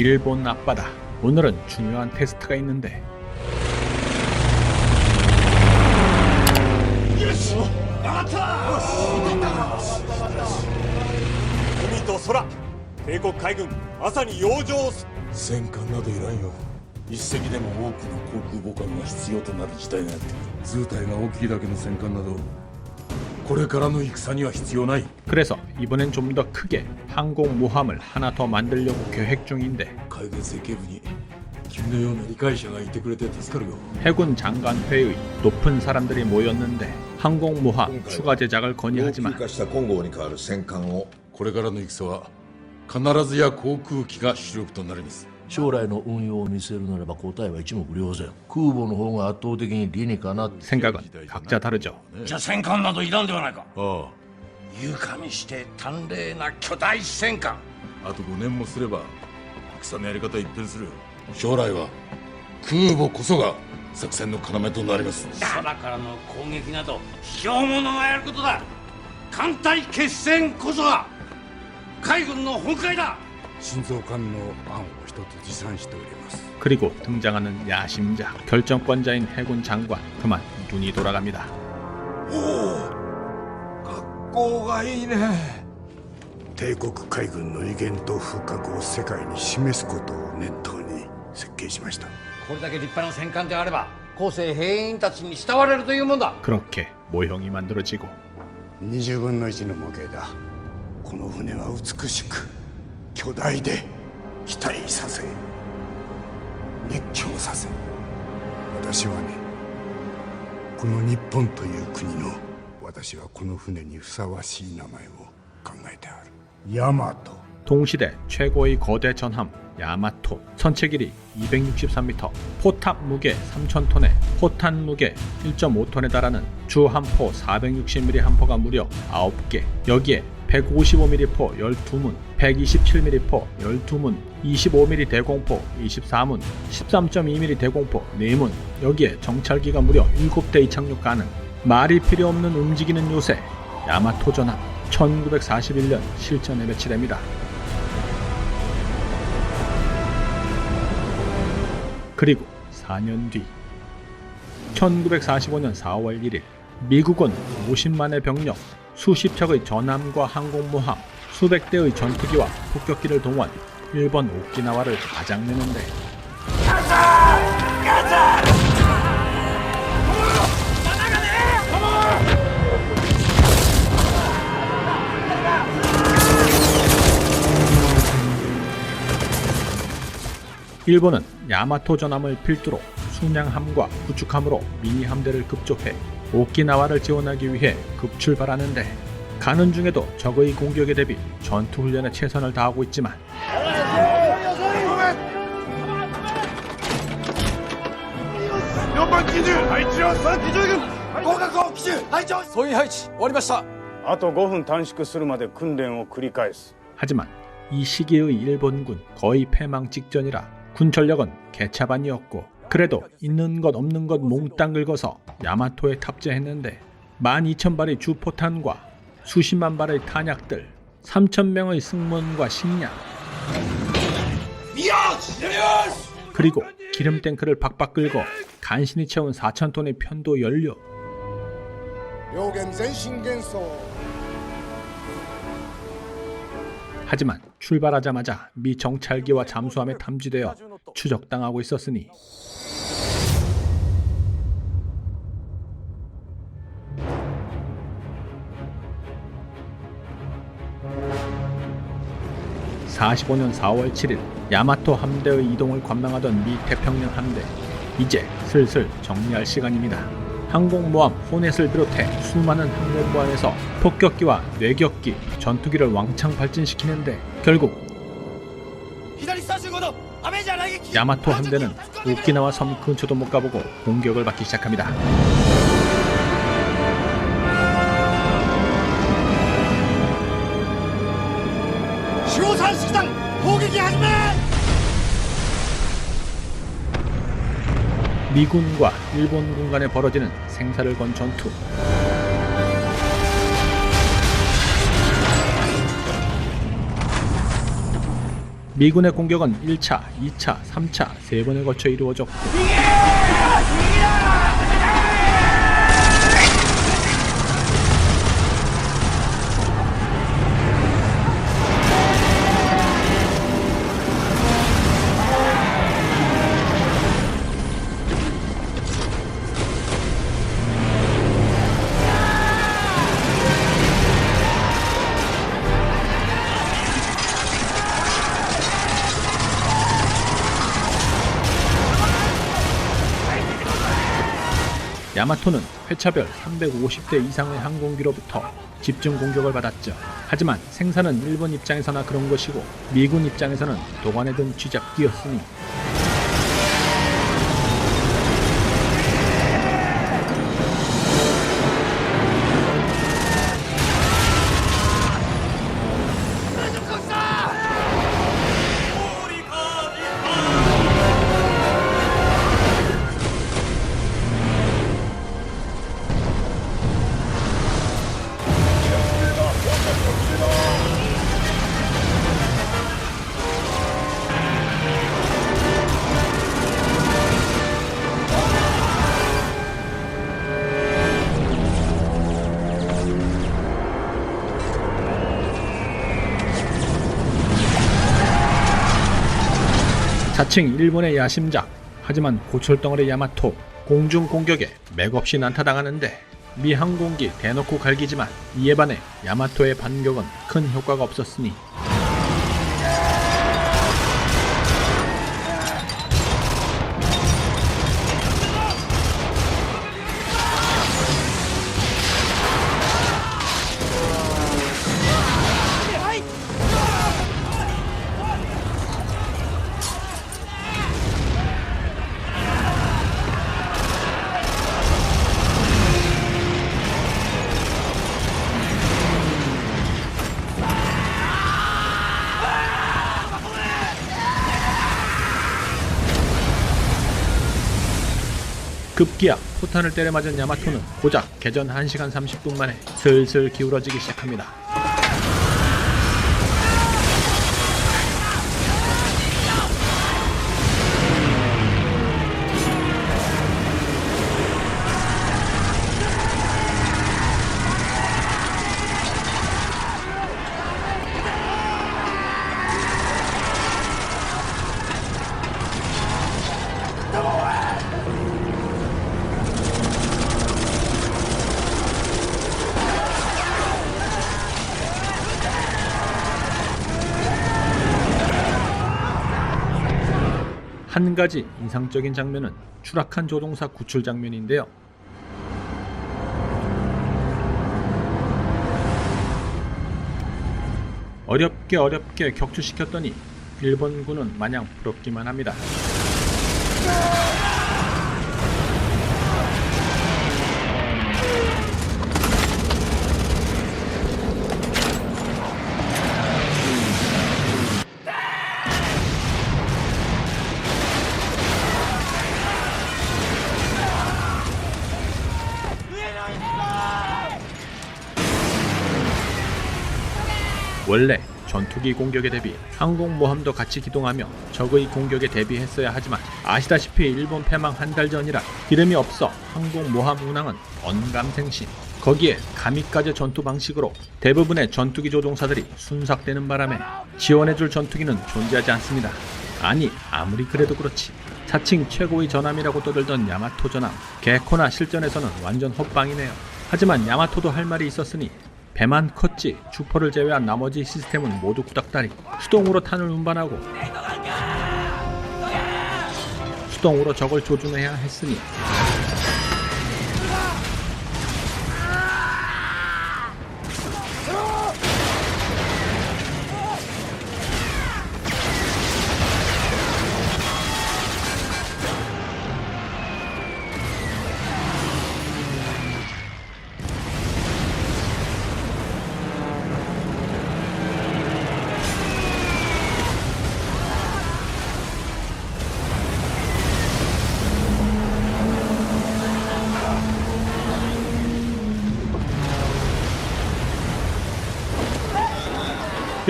일본 앞바다. 오늘은 중요한 테스트가 있는데海と空、帝国海軍朝に洋上戦艦などいらんよ。一隻でも多くの航空母艦が必要となる時代があって図体が大きいだけの戦艦などこれからの戦には必要ない。 그래서 이번엔 좀 더 크게 항공모함을 하나 더 만들려고 계획 중인데 海軍設計部に君のような理解者がいてくれて助かるよ。 해군 장관회의 높은 사람들이 모였는데 항공모함 추가 제작을 건의하지만 化した混合に代わる戦艦をこれからの戦は必ずや航空機が主力となります。将来の運用を見せるならば答えは一目瞭然。空母の方が圧倒的に理にかなって 생각은 각자 다르죠. じゃあ戦艦などいらんではないか。あ床にして端麗な巨大戦艦。あ、あと5年もすれば戦のやり方一変する。将来は空母こそが作戦の要となります。空からの攻撃など卑怯者がやることだ。艦隊決戦こそが海軍の本懐だ。 신속한案を一つ持参しております。 그리고 등장하는 야심작 결정권자인 해군 장관. 그만 눈이 돌아갑니다. 格好がいいね。帝国海軍の威厳と風格を世界に示すことを念頭に設計しました。これだけ立派な戦艦であれば後世兵員たちに慕われるというもんだ。 그렇게 모형이 만들어지고 20分の1の模型だ。この船は美しく巨大で期待させ熱狂させ、私はね、この日本という国の私はこの船にふさわしい名前を考えてある。ヤマト。 동시대 최고의 거대 전함 야마토. 선체 길이 263m, 포탑 무게 3,000톤에 포탄 무게 1.5톤에 달하는 주 함포 460mm 함포가 무려 9개. 여기에 155mm 포 12문, 127mm 포 12문, 25mm 대공포 24문, 13.2mm 대공포 4문. 여기에 정찰기가 무려 7대의 착륙 가능. 말이 필요 없는 움직이는 요새 야마토 전함. 1941년 실전에 배치됩니다. 그리고 4년 뒤 1945년 4월 1일 미국은 50만의 병력, 수십 척의 전함과 항공모함, 수백 대의 전투기와 폭격기를 동원, 일본 오키나와를 가장내는데 일본은 야마토 전함을 필두로 순양함과 구축함으로 미니 함대를 급조해 오키나와를 지원하기 위해 급출발하는데 가는 중에도 적의 공격에 대비 전투 훈련에 최선을 다하고 있지만 하지만 이 시기의 일본군 거의 패망 직전이라 군 전력은 개차반이었고 그래도 있는 것 없는 것 몽땅 긁어서 야마토에 탑재했는데 12,000발의 주포탄과 수십만 발의 탄약들, 3,000명의 승무원과 식량, 그리고 기름 탱크를 박박 긁어 간신히 채운 4,000톤의 편도 연료. 하지만 출발하자마자 미 정찰기와 잠수함에 탐지되어 추적당하고 있었으니 (45년 4월 7일) 야마토 함대의 이동을 관망하던 미 태평양 함대. 이제 슬슬 정리할 시간입니다. 항공모함 호넷을 비롯해 수많은 항공모함에서 폭격기와 뇌격기, 전투기를 왕창 발진시키는데 결국 야마토 함대는 오키나와 섬 근처도 못 가보고 공격을 받기 시작합니다. 미군과 일본군 간에 벌어지는 생사를 건 전투. 미군의 공격은 1차, 2차, 3차, 3번에 걸쳐 이루어졌고 야마토는 회차별 350대 이상의 항공기로부터 집중 공격을 받았죠. 하지만 생산은 일본 입장에서나 그런 것이고 미군 입장에서는 도관에 든 쥐잡기였으니 자칭 일본의 야심작, 하지만 고철덩어리 야마토 공중 공격에 맥없이 난타당하는데 미 항공기 대놓고 갈기지만 이에 반해 야마토의 반격은 큰 효과가 없었으니 급기야 포탄을 때려맞은 야마토는 고작 개전 1시간 30분 만에 슬슬 기울어지기 시작합니다. 한 가지 인상적인 장면은 추락한 조종사 구출 장면인데요. 어렵게 격추시켰더니 일본군은 마냥 부럽기만 합니다. 원래 전투기 공격에 대비 항공모함도 같이 기동하며 적의 공격에 대비했어야 하지만 아시다시피 일본 패망 한 달 전이라 기름이 없어 항공모함 운항은 언감생심. 거기에 가미까제 전투 방식으로 대부분의 전투기 조종사들이 순삭되는 바람에 지원해줄 전투기는 존재하지 않습니다. 아니 아무리 그래도 그렇지 자칭 최고의 전함이라고 떠들던 야마토 전함 개코나 실전에서는 완전 헛방이네요. 하지만 야마토도 할 말이 있었으니 배만 컸지 주포를 제외한 나머지 시스템은 모두 구닥다리. 수동으로 탄을 운반하고 수동으로 적을 조준해야 했으니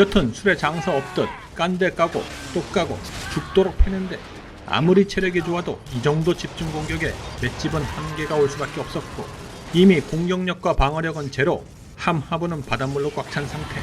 여튼 술에 장사 없듯 깐대 까고 또 까고 죽도록 패는데 아무리 체력이 좋아도 이 정도 집중 공격에 맷집은 한계가 올 수밖에 없었고 이미 공격력과 방어력은 제로, 함하부는 바닷물로 꽉 찬 상태.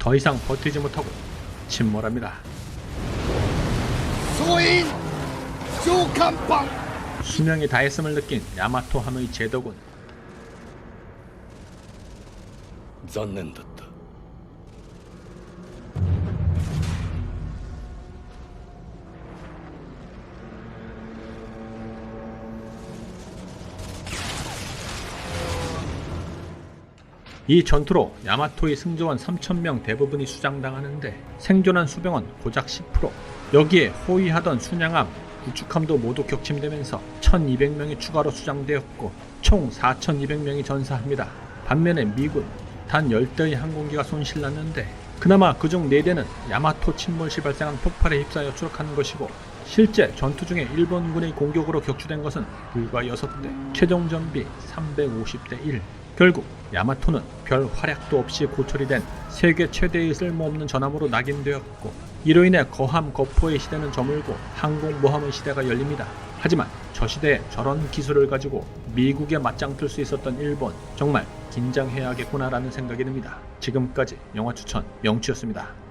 더 이상 버티지 못하고 침몰합니다. 수명이 다했음을 느낀 야마토 함의 제독은 残念だった 이 전투로 야마토의 승조원 3,000명 대부분이 수장당하는데 생존한 수병은 고작 10%. 여기에 호위하던 순양함, 구축함도 모두 격침되면서 1,200명이 추가로 수장되었고 총 4,200명이 전사합니다. 반면에 미군 단 10대의 항공기가 손실났는데 그나마 그중 4대는 야마토 침몰 시 발생한 폭발에 휩싸여 추락한 것이고 실제 전투 중에 일본군의 공격으로 격추된 것은 불과 6대, 최종 전비 350대 1. 결국 야마토는 별 활약도 없이 고철이 된 세계 최대의 쓸모없는 전함으로 낙인되었고 이로 인해 거함 거포의 시대는 저물고 항공모함의 시대가 열립니다. 하지만 저 시대에 저런 기술을 가지고 미국에 맞짱 뜰 수 있었던 일본, 정말 긴장해야겠구나라는 생각이 듭니다. 지금까지 영화 추천 명추였습니다.